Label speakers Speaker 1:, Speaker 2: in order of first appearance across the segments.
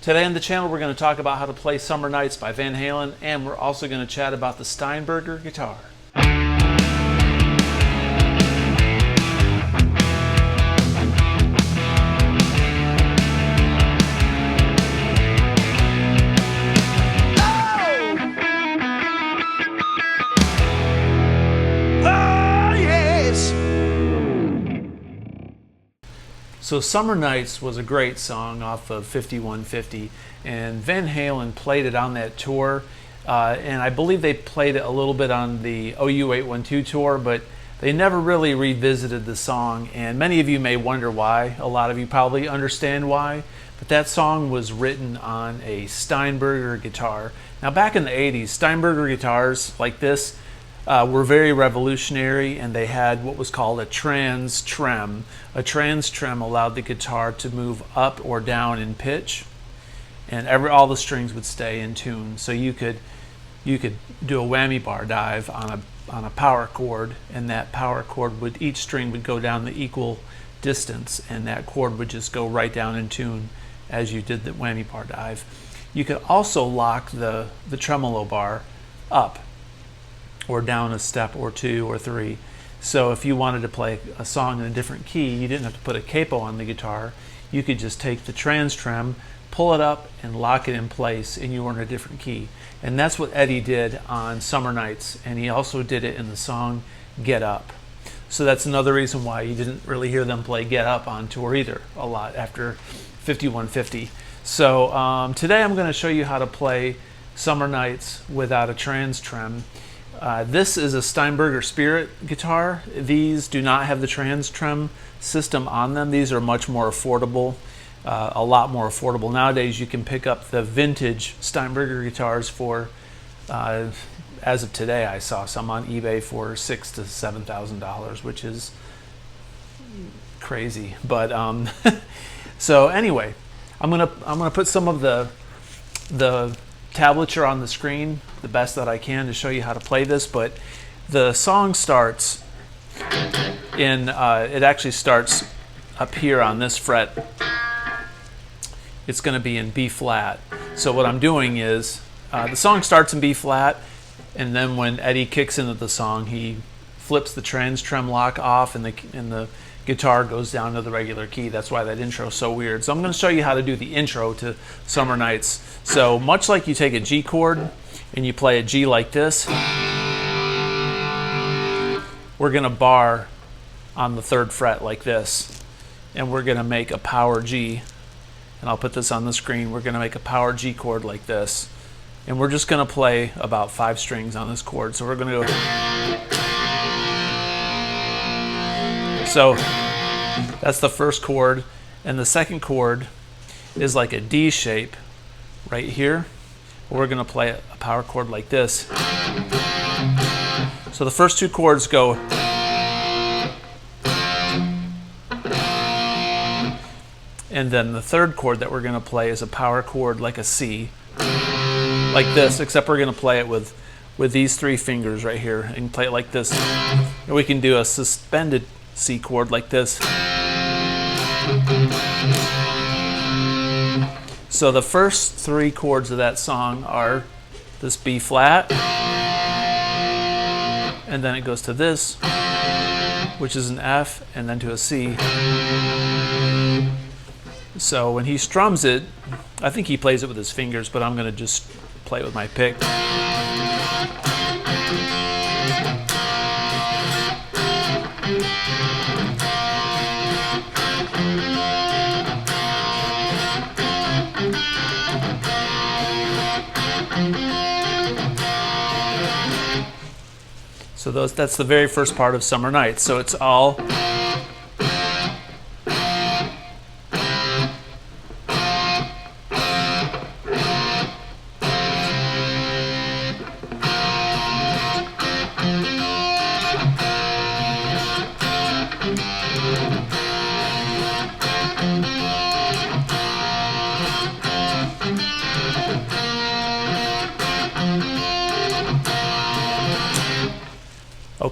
Speaker 1: Today on the channel we're going to talk about how to play Summer Nights by Van Halen, and we're also going to chat about the Steinberger guitar. So Summer Nights was a great song off of 5150, and Van Halen played it on that tour, and I believe they played it a little bit on the OU 812 tour, but they never really revisited the song, and many of you may wonder why. A lot of you probably understand why, but that song was written on a Steinberger guitar. Now back in the 80s, Steinberger guitars like this were very revolutionary, and they had what was called a TransTrem. A TransTrem allowed the guitar to move up or down in pitch, and all the strings would stay in tune. So you could do a whammy bar dive on a power chord, and that power chord each string would go down the equal distance, and that chord would just go right down in tune as you did the whammy bar dive. You could also lock the tremolo bar up or down a step or two or three. So if you wanted to play a song in a different key, you didn't have to put a capo on the guitar. You could just take the TransTrem, pull it up, and lock it in place, and you were in a different key. And that's what Eddie did on Summer Nights, and he also did it in the song Get Up. So that's another reason why you didn't really hear them play Get Up on tour either a lot after 5150. So today I'm going to show you how to play Summer Nights without a TransTrem. This is a Steinberger Spirit guitar. These do not have the TransTrem system on them. These are much more affordable, a lot more affordable. Nowadays you can pick up the vintage Steinberger guitars for, as of today I saw some on eBay for $6,000 to $7,000, which is crazy. But so anyway, I'm gonna put some of the tablature on the screen the best that I can to show you how to play this, but the song starts in it actually starts up here on this fret. It's going to be in B flat. So what I'm doing is the song starts in B flat, and then when Eddie kicks into the song, he flips the TransTrem lock off, and the guitar goes down to the regular key. That's why that intro is so weird. So I'm going to show you how to do the intro to Summer Nights. So much like you take a G chord and you play a G like this, we're going to bar on the 3rd fret like this, and we're going to make a power G. And I'll put this on the screen. We're going to make a power G chord like this, and we're just going to play about 5 strings on this chord. So we're going to go. So that's the first chord, and the second chord is like a D shape right here. We're going to play a power chord like this. So the first 2 chords go, and then the 3rd chord that we're going to play is a power chord like a C, like this, except we're going to play it with these 3 fingers right here, and play it like this. And we can do a suspended C chord like this. So the first 3 chords of that song are this B flat, and then it goes to this, which is an F, and then to a C. So when he strums it, I think he plays it with his fingers, but I'm going to just play it with my pick. So that's the very first part of Summer Nights. So it's all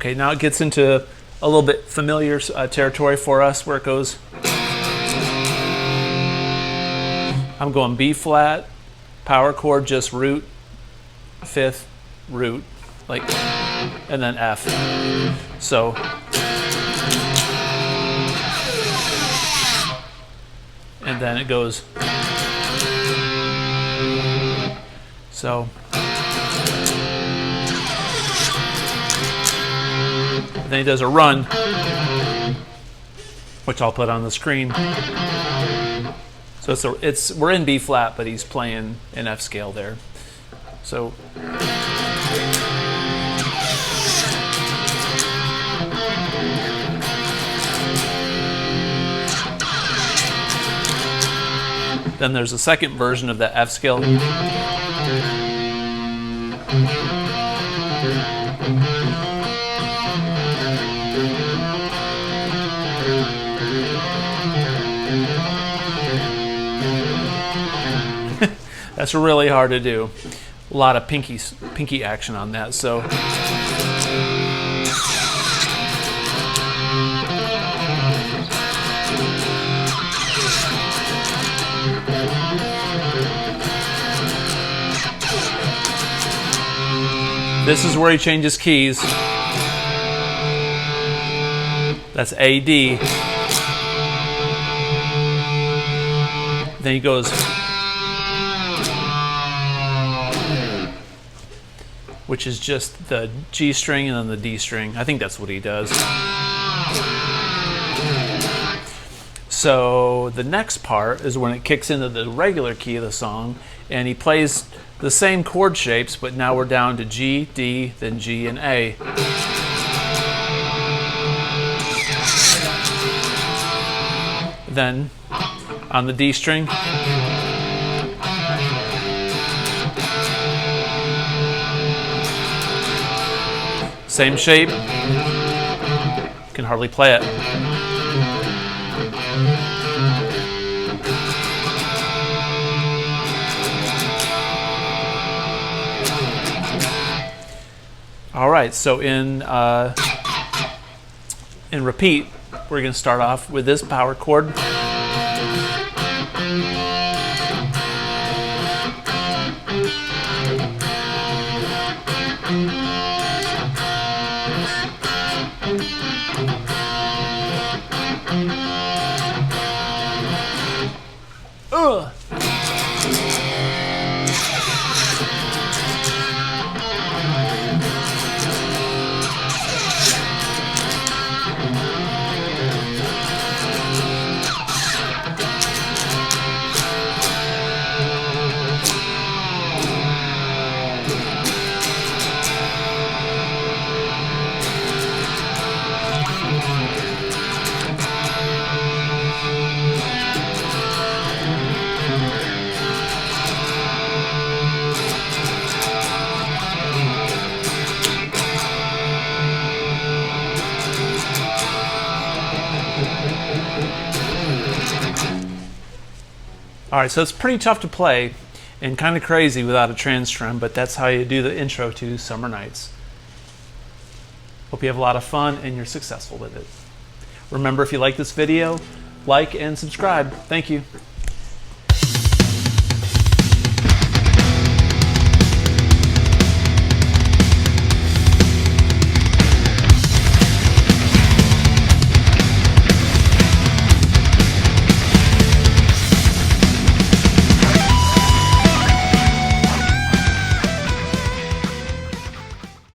Speaker 1: okay, now it gets into a little bit familiar territory for us, where it goes. I'm going B flat, power chord, just root, fifth, root, like, and then F. So, and then it goes. So, then he does a run, which I'll put on the screen. So we're in B flat, but he's playing an F scale there. So then there's a second version of that F scale. That's really hard to do. A lot of pinky action on that. So this is where he changes keys. That's A, D. Then he goes, which is just the G string and then the D string. I think that's what he does. So the next part is when it kicks into the regular key of the song, and he plays the same chord shapes, but now we're down to G, D, then G, and A. Then on the D string, same shape, can hardly play it. All right, so in repeat, we're going to start off with this power chord. All right, so it's pretty tough to play and kind of crazy without a TransTrem, but that's how you do the intro to Summer Nights. Hope you have a lot of fun and you're successful with it. Remember, if you like this video, like and subscribe. Thank you.